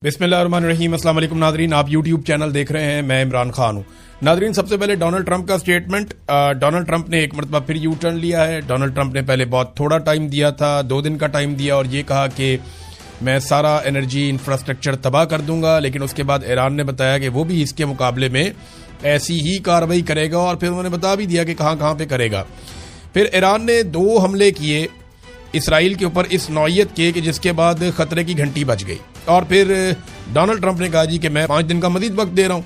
बिस्मिल्लाहिर्रहमानिर्रहीम। अस्सलाम वालेकुम नादरीन, आप यूट्यूब चैनल देख रहे हैं, मैं इमरान खान हूं। नादरीन, सबसे पहले डोनाल्ड ट्रंप का स्टेटमेंट। डोनाल्ड ट्रंप ने एक मरतबा फिर यू टर्न लिया है। डोनाल्ड ट्रंप ने पहले बहुत थोड़ा टाइम दिया था, 2 दिन का टाइम दिया और ये कहा कि मैं सारा एनर्जी इंफ्रास्ट्रक्चर तबाह कर दूंगा, लेकिन उसके बाद ईरान ने बताया कि वो भी इसके मुकाबले में ऐसी ही कार्रवाई करेगा और फिर उन्होंने बता भी दिया कि कहाँ कहाँ पे करेगा। फिर ईरान ने 2 हमले किए इसराइल के ऊपर इस नौयत के कि जिसके बाद खतरे की घंटी बज गई और फिर डोनाल्ड ट्रंप ने कहा जी कि मैं 5 दिन का मजीद वक्त दे रहा हूं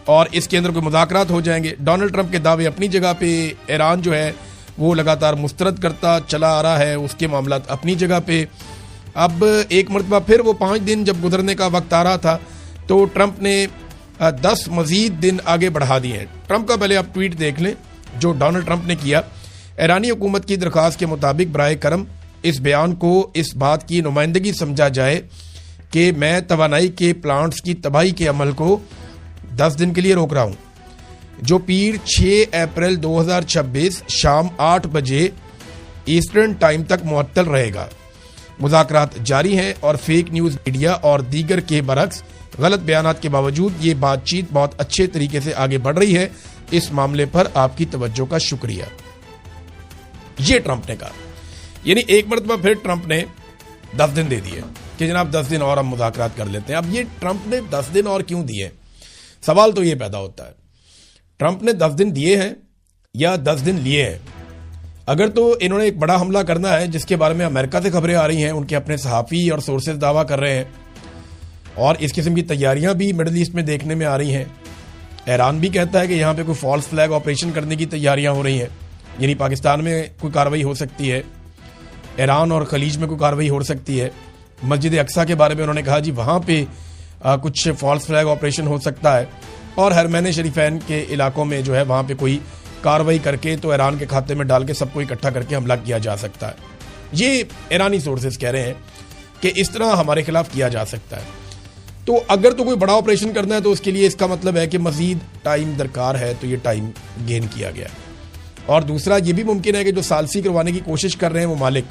और इसके अंदर कोई मुज़ाकरात हो जाएंगे। डोनाल्ड ट्रंप के दावे अपनी जगह पे, ईरान जो है वो लगातार मुस्तरद करता चला आ रहा है, उसके मामलात अपनी जगह पे। अब एक मरतबा फिर वो 5 दिन जब गुजरने का वक्त आ रहा था तो ट्रंप ने 10 मजीद दिन आगे बढ़ा दिए हैं। ट्रंप का पहले आप ट्वीट देख लें जो डोनाल्ड ट्रंप ने किया। ईरानी हुकूमत की दरख्वास्त के मुताबिक बराए करम इस बयान को इस बात की नुमाइंदगी समझा जाए कि मैं तवानाई के प्लांट्स की तबाही के अमल को 10 दिन के लिए रोक रहा हूं, जो पीर 6 अप्रैल 2026 शाम 8 बजे ईस्टर्न टाइम तक मुअत्तल रहेगा। मुज़ाकरात जारी हैं और फेक न्यूज़ मीडिया और दीगर के बरक्स गलत बयानात के बावजूद ये बातचीत बहुत अच्छे तरीके से आगे बढ़ रही है। इस मामले पर आपकी तवज्जो का शुक्रिया, ये ट्रंप ने कहा। यानी एक मरतबा फिर ट्रंप ने 10 दिन दे दिए कि जनाब 10 दिन और हम मुज़ाकरात कर लेते हैं। अब ये ट्रंप ने 10 दिन और क्यों दिए, सवाल तो ये पैदा होता है, ट्रंप ने 10 दिन दिए हैं या 10 दिन लिए हैं? अगर तो इन्होंने एक बड़ा हमला करना है जिसके बारे में अमेरिका से खबरें आ रही हैं, उनके अपने सहाफ़ी और सोर्सेज दावा कर रहे हैं और इस किस्म की तैयारियां भी मिडल ईस्ट में देखने में आ रही हैं। ईरान भी कहता है कि यहाँ पे कोई फॉल्स फ्लैग ऑपरेशन करने की तैयारियां हो रही हैं, यानी पाकिस्तान में कोई कार्रवाई हो सकती है, ईरान और खलीज में कोई कार्रवाई हो सकती है। मस्जिद अक्सा के बारे में उन्होंने कहा जी वहाँ पे कुछ फॉल्स फ्लैग ऑपरेशन हो सकता है और हरमैन शरीफैन के इलाकों में जो है वहाँ पे कोई कार्रवाई करके तो ईरान के खाते में डाल के सबको इकट्ठा करके हमला किया जा सकता है। ये ईरानी सोर्सेज कह रहे हैं कि इस तरह हमारे खिलाफ किया जा सकता है। तो अगर तो कोई बड़ा ऑपरेशन करना है तो उसके लिए इसका मतलब है कि मजीद टाइम दरकार है, तो ये टाइम गेन किया गया है। और दूसरा ये भी मुमकिन है कि जो सालसी करवाने की कोशिश कर रहे हैं ममालिक,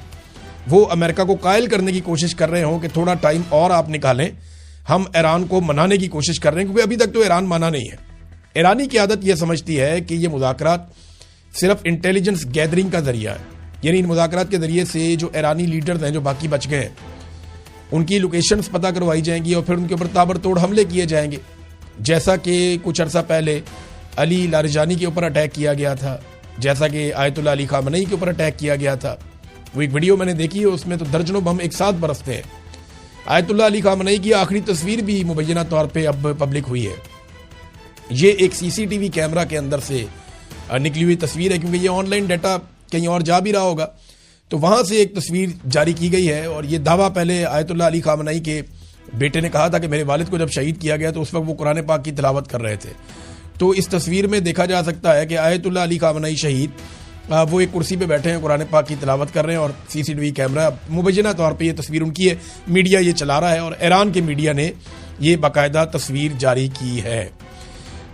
वो अमेरिका को कायल करने की कोशिश कर रहे हों कि थोड़ा टाइम और आप निकालें, हम ईरान को मनाने की कोशिश कर रहे हैं, क्योंकि अभी तक तो ईरान माना नहीं है। ईरानी की आदत यह समझती है कि ये मुज़ाकरात सिर्फ इंटेलिजेंस गैदरिंग का जरिया है, यानी इन मुज़ाकरात के जरिए से जो ईरानी लीडर्स हैं जो बाकी बच गए हैं उनकी लोकेशंस पता करवाई जाएंगी और फिर उनके ऊपर ताबड़तोड़ हमले किए जाएंगे, जैसा कि कुछ अरसा पहले अली लारिजानी के ऊपर अटैक किया गया था, जैसा कि आयतुल्लाह अली खामनेई के ऊपर अटैक किया गया था। वो एक वीडियो मैंने देखी है, उसमें तो दर्जनों बम एक साथ बरसते हैं। आयतुल्लाह अली खामनेई की आखिरी तस्वीर भी मुबैना तौर पे अब पब्लिक हुई है। ये एक सीसीटीवी कैमरा के अंदर से निकली हुई तस्वीर है, क्योंकि ये ऑनलाइन डाटा कहीं और जा भी रहा होगा, तो वहाँ से एक तस्वीर जारी की गई है। और ये दावा पहले आयतुल्लाह अली खामनेई के बेटे ने कहा था कि मेरे वालिद को जब शहीद किया गया तो उस वक्त वो कुरान पाक की तिलावत कर रहे थे। तो इस तस्वीर में देखा जा सकता है कि आयतुल्लाह अली खामनेई शहीद वो एक कुर्सी पे बैठे हैं, कुरान पाक की तिलावत कर रहे हैं और सीसीटीवी कैमरा मुबैना तौर पे ये तस्वीर उनकी है, मीडिया ये चला रहा है और ईरान के मीडिया ने ये बाकायदा तस्वीर जारी की है।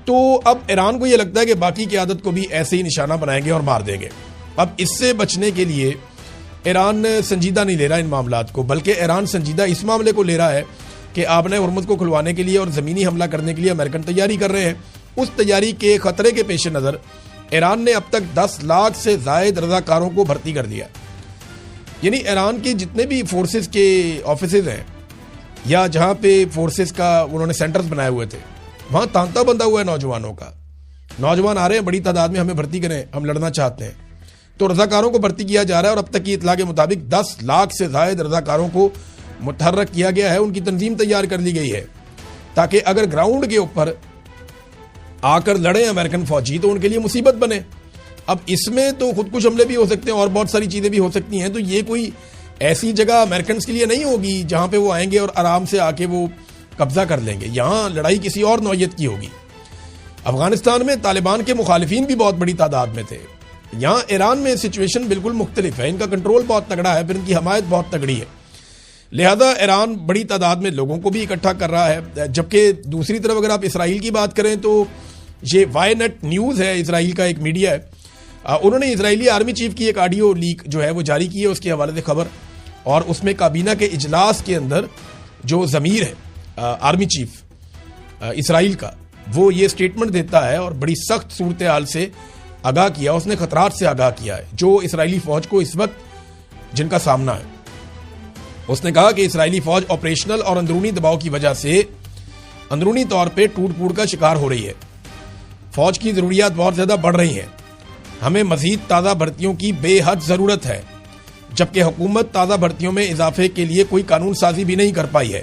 तो अब ईरान को ये लगता है कि बाकी की आदत को भी ऐसे ही निशाना बनाएंगे और मार देंगे। अब इससे बचने के लिए ईरान संजीदा नहीं ले रहा इन मामलात को, बल्कि ईरान संजीदा इस मामले को ले रहा है कि आपने हुर्मुज़ को खुलवाने के लिए और ज़मीनी हमला करने के लिए अमेरिकन तैयारी कर रहे हैं। उस तैयारी के खतरे के पेश नज़र ईरान ने अब तक 10 लाख से ज़ायद रज़ाकारों को भर्ती कर दिया। यानी ईरान के जितने भी फोर्सेस के ऑफिसेज हैं या जहाँ पे फोर्सेस का उन्होंने सेंटर्स बनाए हुए थे, वहाँ तांता बंधा हुआ है नौजवानों का। नौजवान आ रहे हैं बड़ी तादाद में, हमें भर्ती करें, हम लड़ना चाहते हैं, तो रज़ाकारों को भर्ती किया जा रहा है। और अब तक की इतला के मुताबिक 10 लाख से ज़ायद रज़ाकारों को मुतहर्रक किया गया है, उनकी तंजीम तैयार कर ली गई है ताकि अगर ग्राउंड के ऊपर आकर लड़े अमेरिकन फौजी तो उनके लिए मुसीबत बने। अब इसमें तो खुदकुश हमले भी हो सकते हैं और बहुत सारी चीज़ें भी हो सकती हैं, तो ये कोई ऐसी जगह अमेरिकन के लिए नहीं होगी जहाँ पे वो आएंगे और आराम से आके वो कब्जा कर लेंगे। यहाँ लड़ाई किसी और नौयत की होगी। अफगानिस्तान में तालिबान के मुखालिफिन भी बहुत बड़ी तादाद में थे, यहाँ ईरान में सिचुएशन बिल्कुल मुख्तलिफ है, इनका कंट्रोल बहुत तगड़ा है, फिर इनकी हमायत बहुत तगड़ी है, लिहाजा ईरान बड़ी तादाद में लोगों को भी इकट्ठा कर रहा है। जबकि दूसरी तरफ अगर आप इसराइल की बात करें तो ये वाईनेट न्यूज़ है, इसराइल का एक मीडिया है, उन्होंने इजरायली आर्मी चीफ की एक ऑडियो लीक जो है वो जारी की है उसके हवाले से खबर, और उसमें काबीना के इजलास के अंदर जो ज़मीर है आर्मी चीफ इसराइल का, वो ये स्टेटमेंट देता है और बड़ी सख्त सूरत हाल से आगाह किया, उसने खतरात से आगाह किया है जो इसराइली फौज को इस वक्त जिनका सामना है। उसने कहा कि इसराइली फौज ऑपरेशनल और अंदरूनी दबाव की वजह से अंदरूनी तौर पे टूट फूट का शिकार हो रही है। फौज की जरूरियात बहुत ज्यादा बढ़ रही हैं। हमें मजीद ताज़ा भर्तियों की बेहद जरूरत है, जबकि हुकूमत ताज़ा भर्तियों में इजाफे के लिए कोई कानून साजी भी नहीं कर पाई है।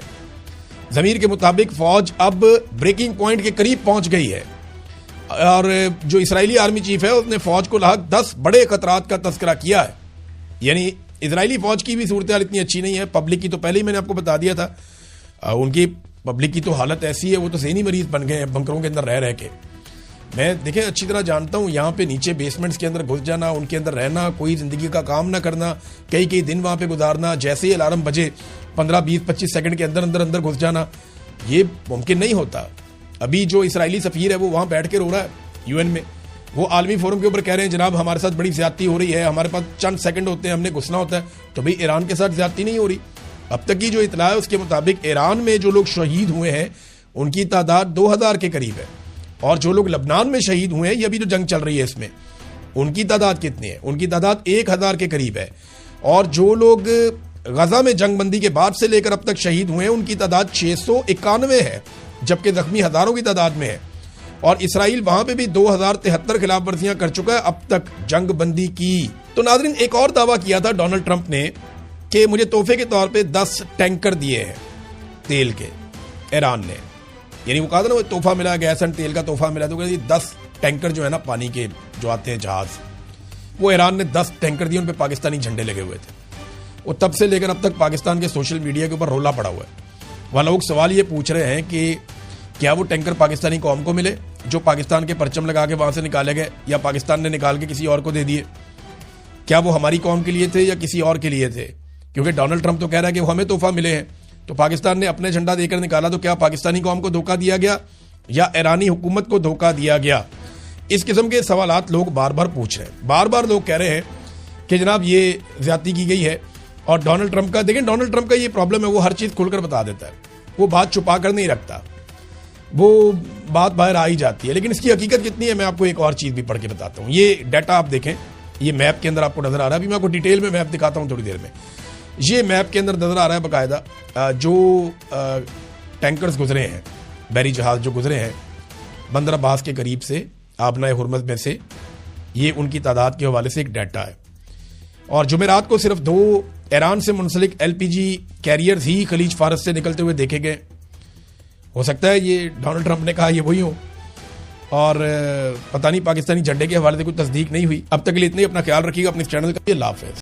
ज़मीर के मुताबिक फौज अब ब्रेकिंग पॉइंट के करीब पहुंच गई है और जो इसराइली आर्मी चीफ है उसने फौज को लाक 10 बड़े खतरात का तस्करा किया है। यानी इसराइली फौज की भी सूरत हाल इतनी अच्छी नहीं है। पब्लिक की तो पहले ही मैंने आपको बता दिया था, उनकी पब्लिक की तो हालत ऐसी है, वो तो ज़हनी मरीज बन गए हैं बंकरों के अंदर रह रह के। मैं देखें अच्छी तरह जानता हूं, यहाँ पे नीचे बेसमेंट्स के अंदर घुस जाना, उनके अंदर रहना, कोई जिंदगी का काम ना करना, कई कई दिन वहां पे गुजारना, जैसे ही अलार्म बजे 15, 20, 25 सेकंड के अंदर अंदर अंदर घुस जाना, ये मुमकिन नहीं होता। अभी जो इसराइली सफीर है वो वहां बैठ के रो रहा है यूएन में, वो आलमी फोरम के ऊपर कह रहे हैं जनाब हमारे साथ बड़ी ज्यादती हो रही है, हमारे पास चंद सेकंड होते हैं, हमने घुसना होता है। तो भाई ईरान के साथ ज्यादती नहीं हो रही। अब तक की जो इतला है उसके मुताबिक ईरान में जो लोग शहीद हुए हैं उनकी तादाद 2000 के करीब है, और जो लोग लबनान में शहीद हुए हैं, ये अभी जो जंग चल रही है इसमें, उनकी तादाद कितनी है? उनकी तादाद 1000 के करीब है। और जो लोग गजा में जंगबंदी के बाद से लेकर अब तक शहीद हुए हैं उनकी तादाद 691 है, जबकि जख्मी हजारों की तादाद में है। और इसराइल वहां पे भी 2073 खिलाफ वर्जियां कर चुका है अब तक जंगबंदी की। तो नाज़रीन, एक और दावा किया था डोनाल्ड ट्रंप ने कि मुझे तोहफे के तौर पे 10 टैंकर दिए हैं तेल के ईरान ने। यानी वो कहा था ना, वो तोहफा मिला, गैस एंड तेल का तोहफा मिला, तो 10 टैंकर जो है ना पानी के जो आते हैं जहाज, वो ईरान ने 10 टैंकर दिए, उन पे पाकिस्तानी झंडे लगे हुए थे। वो तब से लेकर अब तक पाकिस्तान के सोशल मीडिया के ऊपर रोला पड़ा हुआ है। वहाँ लोग सवाल ये पूछ रहे हैं कि क्या वो टैंकर पाकिस्तानी कौम को मिले जो पाकिस्तान के परचम लगा के वहां से निकाले गए, या पाकिस्तान ने निकाल के किसी और को दे दिए? क्या वो हमारी कौम के लिए थे या किसी और के लिए थे? क्योंकि डोनाल्ड ट्रंप तो कह रहा है कि वो हमें तोहफा मिले हैं, तो पाकिस्तान ने अपने झंडा देकर निकाला, तो क्या पाकिस्तानी कौम को धोखा दिया गया या ईरानी हुकूमत को धोखा दिया गया? इस किस्म के सवालात लोग बार बार पूछ रहे हैं। बार बार लोग कह रहे हैं कि जनाब ये ज्यादती की गई है। और डोनाल्ड ट्रंप का देखें, डोनाल्ड ट्रंप का ये प्रॉब्लम है, वो हर चीज खुलकर बता देता है, वो बात छुपा कर नहीं रखता, वो बात बाहर आ ही जाती है। लेकिन इसकी हकीकत कितनी है मैं आपको एक और चीज भी पढ़ के बताता हूँ। ये डाटा आप देखें, ये मैप के अंदर आपको नजर आ रहा है, अभी मैं आपको डिटेल में मैप दिखाता हूँ थोड़ी देर में। ये मैप के अंदर नजर आ रहा है बाकायदा जो टैंकर्स गुजरे हैं, बहरी जहाज जो गुजरे हैं बंदर अब्बास के करीब से, आबनाए हुरमत में से, ये उनकी तादाद के हवाले से एक डाटा है। और जुमेरात को सिर्फ 2 ईरान से मुंसलिक LPG कैरियर्स ही खलीज फारस से निकलते हुए देखे गए। हो सकता है ये डोनाल्ड ट्रंप ने कहा ये वही हो, और पता नहीं पाकिस्तानी झंडे के हवाले से कोई तस्दीक नहीं हुई। अब तक के लिए इतनी, अपना ख्याल रखिएगा, अपने चैनल का। अल्लाह हाफ़िज़।